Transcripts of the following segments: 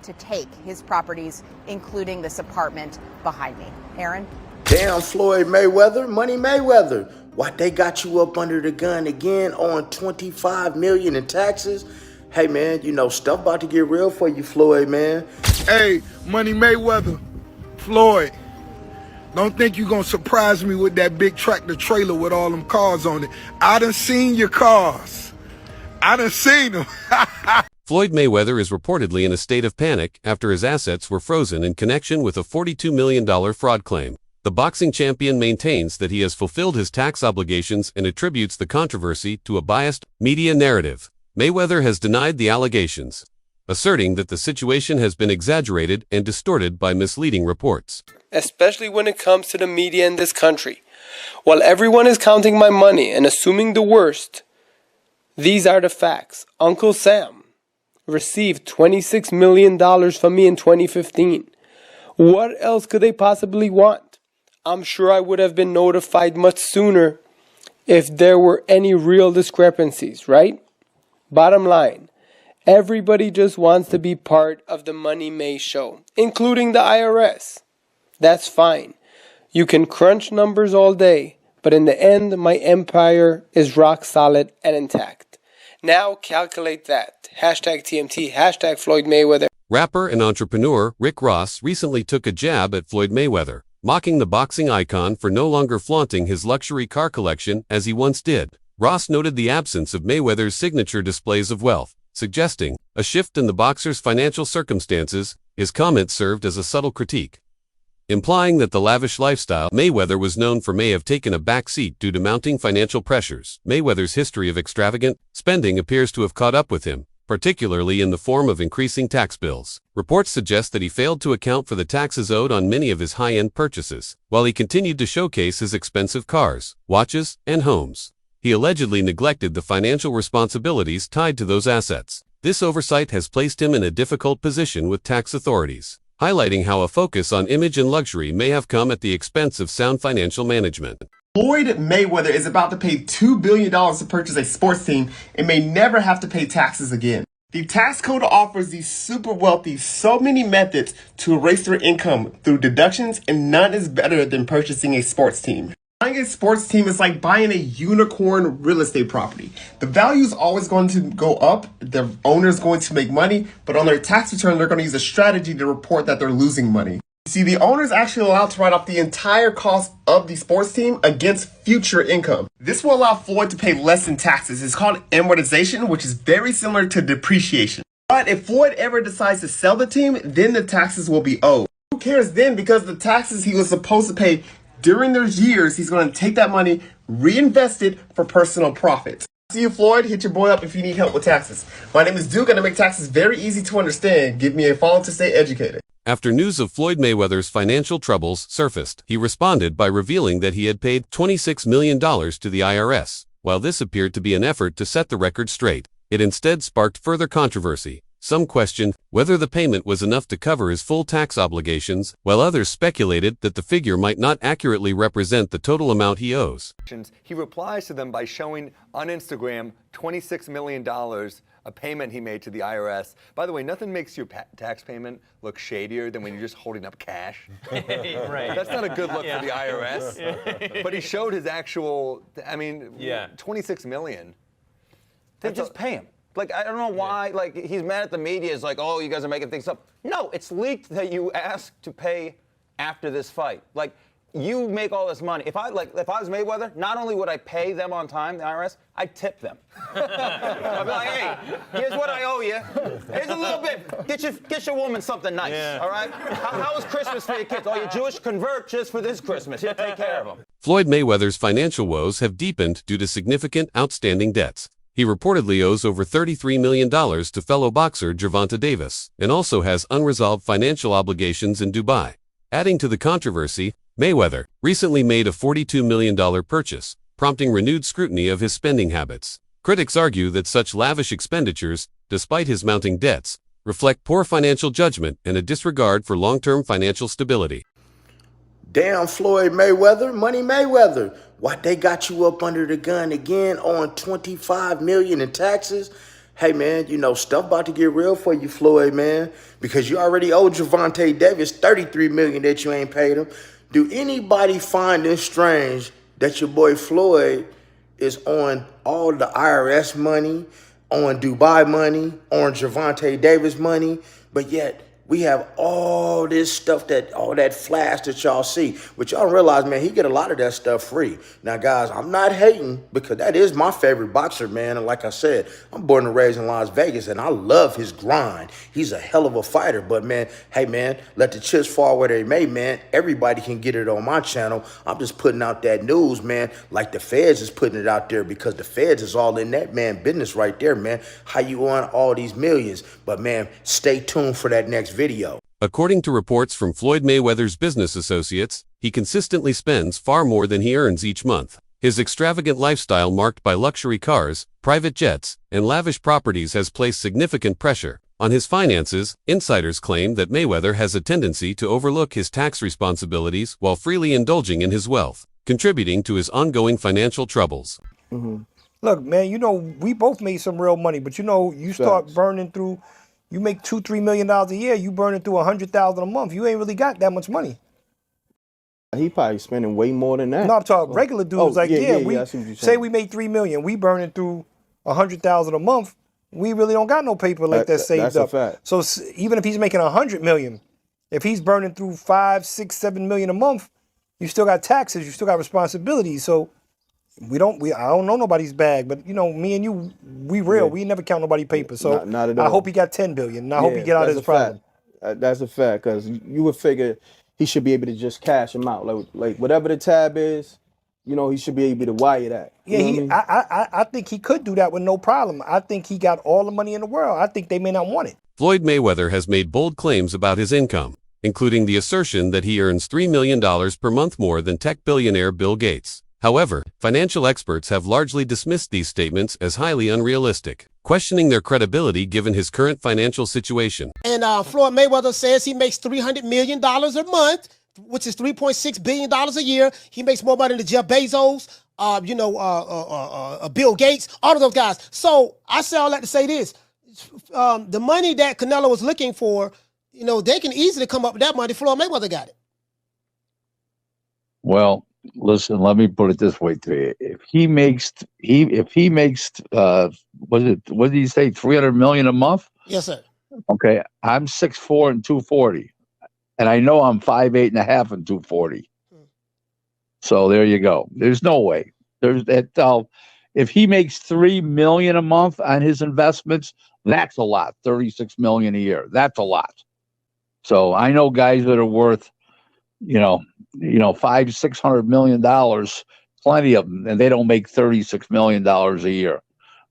to take his properties, including this apartment behind me. Aaron? Damn, Floyd Mayweather, Money Mayweather. Why they got you up under the gun again on $25 million in taxes? Hey man, you know, stuff about to get real for you, Floyd, man. Hey, Money Mayweather, Floyd, don't think you gonna surprise me with that big tractor trailer with all them cars on it. I done seen your cars. I done seen them. Floyd Mayweather is reportedly in a state of panic after his assets were frozen in connection with a $42 million fraud claim. The boxing champion maintains that he has fulfilled his tax obligations and attributes the controversy to a biased media narrative. Mayweather has denied the allegations, asserting that the situation has been exaggerated and distorted by misleading reports. Especially when it comes to the media in this country. While everyone is counting my money and assuming the worst, these are the facts. Uncle Sam received $26 million from me in 2015. What else could they possibly want? I'm sure I would have been notified much sooner if there were any real discrepancies, right? Bottom line, everybody just wants to be part of the Money May show, including the IRS. That's fine. You can crunch numbers all day, but in the end, my empire is rock solid and intact. Now calculate that. Hashtag TMT, hashtag Floyd Mayweather. Rapper and entrepreneur Rick Ross recently took a jab at Floyd Mayweather, mocking the boxing icon for no longer flaunting his luxury car collection as he once did. Ross noted the absence of Mayweather's signature displays of wealth, suggesting a shift in the boxer's financial circumstances. His comment served as a subtle critique, implying that the lavish lifestyle Mayweather was known for may have taken a back seat due to mounting financial pressures. Mayweather's history of extravagant spending appears to have caught up with him, particularly in the form of increasing tax bills. Reports suggest that he failed to account for the taxes owed on many of his high-end purchases, while he continued to showcase his expensive cars, watches, and homes. He allegedly neglected the financial responsibilities tied to those assets. This oversight has placed him in a difficult position with tax authorities, highlighting how a focus on image and luxury may have come at the expense of sound financial management. Floyd Mayweather is about to pay $2 billion to purchase a sports team and may never have to pay taxes again. The tax code offers these super wealthy so many methods to erase their income through deductions, and none is better than purchasing a sports team. Buying a sports team is like buying a unicorn real estate property. The value is always going to go up, the owner is going to make money, but on their tax return, they're going to use a strategy to report that they're losing money. See, the owner is actually allowed to write off the entire cost of the sports team against future income. This will allow Floyd to pay less in taxes. It's called amortization, which is very similar to depreciation. But if Floyd ever decides to sell the team, then the taxes will be owed. Who cares then? Because the taxes he was supposed to pay during those years, he's going to take that money, reinvest it for personal profit. See you, Floyd. Hit your boy up if you need help with taxes. My name is Duke, and I make taxes very easy to understand. Give me a follow to stay educated. After news of Floyd Mayweather's financial troubles surfaced, he responded by revealing that he had paid $26 million to the IRS. While this appeared to be an effort to set the record straight, it instead sparked further controversy. Some questioned whether the payment was enough to cover his full tax obligations, while others speculated that the figure might not accurately represent the total amount he owes. He replies to them by showing on Instagram $26 million, a payment he made to the IRS. By the way, nothing makes your tax payment look shadier than when you're just holding up cash. Right. That's not a good look for the IRS. But he showed his actual, $26 million. Then just pay him. Like, I don't know why, like, he's mad at the media. It's like, oh, you guys are making things up. No, it's leaked that you asked to pay after this fight. Like, you make all this money. If I was Mayweather, not only would I pay them on time, the IRS, I'd tip them. I'd be like, hey, here's what I owe you. Here's a little bit. Get your woman something nice, all right? How was Christmas for your kids? Oh, you're Jewish? Convert just for this Christmas. Here, take care of them. Floyd Mayweather's financial woes have deepened due to significant outstanding debts. He reportedly owes over $33 million to fellow boxer Gervonta Davis, and also has unresolved financial obligations in Dubai. Adding to the controversy, Mayweather recently made a $42 million purchase, prompting renewed scrutiny of his spending habits. Critics argue that such lavish expenditures, despite his mounting debts, reflect poor financial judgment and a disregard for long-term financial stability. Damn, Floyd Mayweather, Money Mayweather. Why they got you up under the gun again on $25 million in taxes? Hey, man, stuff about to get real for you, Floyd, man, because you already owe Javante Davis $33 million that you ain't paid him. Do anybody find it strange that your boy Floyd is on all the IRS money, on Dubai money, on Javante Davis money, but yet we have all this stuff, all that flash that y'all see. But y'all realize, man, he get a lot of that stuff free. Now, guys, I'm not hating because that is my favorite boxer, man. And like I said, I'm born and raised in Las Vegas, and I love his grind. He's a hell of a fighter. But, man, hey, man, let the chips fall where they may, man. Everybody can get it on my channel. I'm just putting out that news, man, like the feds is putting it out there because the feds is all in that, man, business right there, man. How you on all these millions? But, man, stay tuned for that next video. According to reports from Floyd Mayweather's business associates, he consistently spends far more than he earns each month. His extravagant lifestyle marked by luxury cars, private jets, and lavish properties has placed significant pressure on his finances. Insiders claim that Mayweather has a tendency to overlook his tax responsibilities while freely indulging in his wealth, contributing to his ongoing financial troubles. Look, man, we both made some real money, but you start burning through. You make $2-3 million a year. You burning through $100,000 a month. You ain't really got that much money. He probably spending way more than that. No, I'm talking regular dudes. I see what you're say saying. we made $3 million. We burning through $100,000 a month. We really don't got no paper like that saved that's up. a fact. So even if he's making $100 million, if he's burning through $5, $6, $7 million a month, you still got taxes. You still got responsibilities. So I don't know nobody's bag, but me and you, we real. Yeah. We never count nobody's paper. So not at all. I hope he got $10 billion. And I hope he get out of his problem. That's a fact, because you would figure he should be able to just cash him out, like whatever the tab is. He should be able to wire that. I think he could do that with no problem. I think he got all the money in the world. I think they may not want it. Floyd Mayweather has made bold claims about his income, including the assertion that he earns $3 million per month more than tech billionaire Bill Gates. However, financial experts have largely dismissed these statements as highly unrealistic, questioning their credibility given his current financial situation. And Floyd Mayweather says he makes $300 million a month, which is $3.6 billion a year. He makes more money than Jeff Bezos, Bill Gates, all of those guys. So I say all that to say this. The money that Canelo was looking for, they can easily come up with that money. Floyd Mayweather got it. Well, listen, let me put it this way to you. If he makes what did he say, $300 million a month? Yes, sir. Okay, I'm 6'4" and 240. And I know I'm 5'8" and a half and 240. So there you go. There's no way. There's that. If he makes $3 million a month on his investments, that's a lot. $36 million a year. That's a lot. So I know guys that are worth, $500-600 million, plenty of them, and they don't make $36 million a year,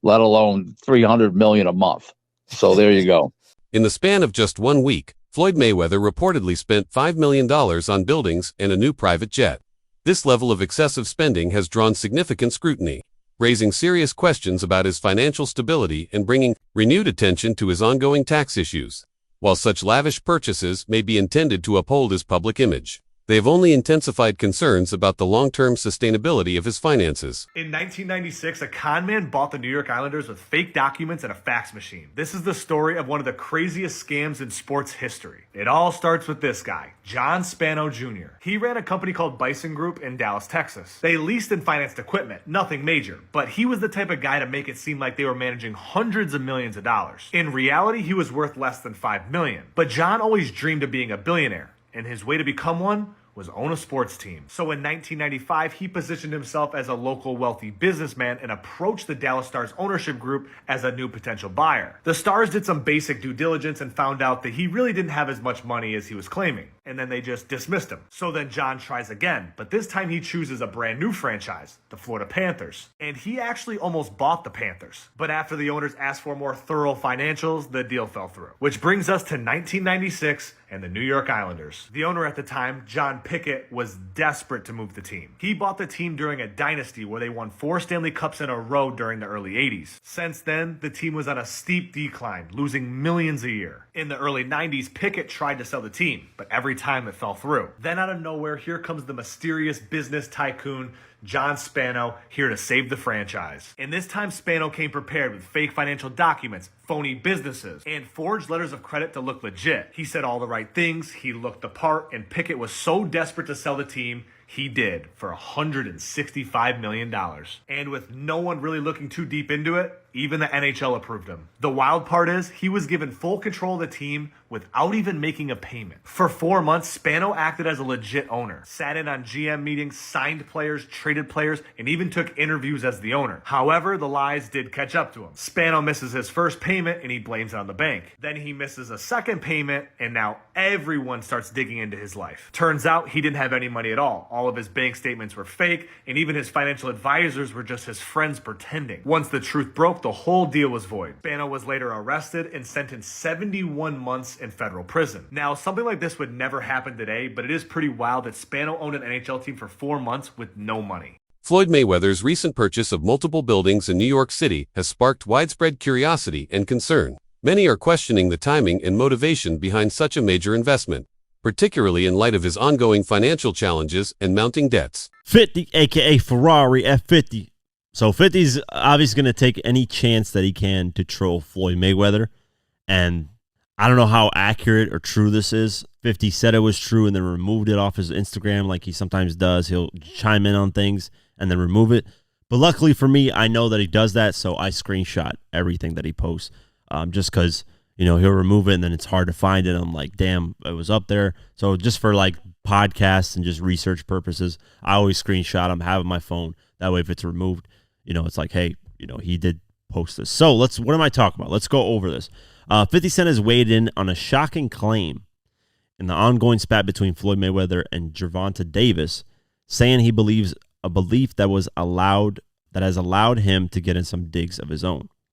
let alone $300 million a month. So there you go. In the span of just 1 week, Floyd Mayweather reportedly spent $5 million on buildings and a new private jet. This level of excessive spending has drawn significant scrutiny, raising serious questions about his financial stability and bringing renewed attention to his ongoing tax issues. While such lavish purchases may be intended to uphold his public image, they have only intensified concerns about the long-term sustainability of his finances. In 1996, a con man bought the New York Islanders with fake documents and a fax machine. This is the story of one of the craziest scams in sports history. It all starts with this guy, John Spano Jr. He ran a company called Bison Group in Dallas, Texas. They leased and financed equipment, nothing major, but he was the type of guy to make it seem like they were managing hundreds of millions of dollars. In reality, he was worth less than $5 million. But John always dreamed of being a billionaire, and his way to become one was own a sports team. So in 1995, he positioned himself as a local wealthy businessman and approached the Dallas Stars ownership group as a new potential buyer. The Stars did some basic due diligence and found out that he really didn't have as much money as he was claiming, and then they just dismissed him. So then John tries again, but this time he chooses a brand new franchise, the Florida Panthers. And he actually almost bought the Panthers. But after the owners asked for more thorough financials, the deal fell through. Which brings us to 1996 and the New York Islanders. The owner at the time, John Pickett, was desperate to move the team. He bought the team during a dynasty where they won 4 Stanley Cups in a row during the early 80s. Since then, the team was on a steep decline, losing millions a year. In the early 90s, Pickett tried to sell the team, but every time it fell through. Then out of nowhere, here comes the mysterious business tycoon, John Spano, here to save the franchise. And this time Spano came prepared with fake financial documents, phony businesses, and forged letters of credit to look legit. He said all the right things, he looked the part, and Pickett was so desperate to sell the team, he did for $165 million. And with no one really looking too deep into it, even the NHL approved him. The wild part is, he was given full control of the team without even making a payment. For 4 months, Spano acted as a legit owner, sat in on GM meetings, signed players, traded players, and even took interviews as the owner. However, the lies did catch up to him. Spano misses his first payment and he blames it on the bank. Then he misses a second payment and now everyone starts digging into his life. Turns out he didn't have any money at all. All of his bank statements were fake and even his financial advisors were just his friends pretending. Once the truth broke, the whole deal was void. Spano was later arrested and sentenced 71 months in federal prison. Now, something like this would never happen today, but it is pretty wild that Spano owned an NHL team for 4 months with no money. Floyd Mayweather's recent purchase of multiple buildings in New York City has sparked widespread curiosity and concern. Many are questioning the timing and motivation behind such a major investment, particularly in light of his ongoing financial challenges and mounting debts. 50, aka Ferrari F50. So 50's obviously going to take any chance that he can to troll Floyd Mayweather. And I don't know how accurate or true this is. 50 said it was true and then removed it off his Instagram like he sometimes does. He'll chime in on things and then remove it. But luckily for me, I know that he does that, so I screenshot everything that he posts just because, he'll remove it and then it's hard to find it. I'm like, damn, it was up there. So just for like podcasts and just research purposes, I always screenshot them, have it on my phone. That way if it's removed, it's like, hey, he did post this. So what am I talking about? Let's go over this. 50 Cent has weighed in on a shocking claim in the ongoing spat between Floyd Mayweather and Gervonta Davis, saying he believes a belief that has allowed him to get in some digs of his own.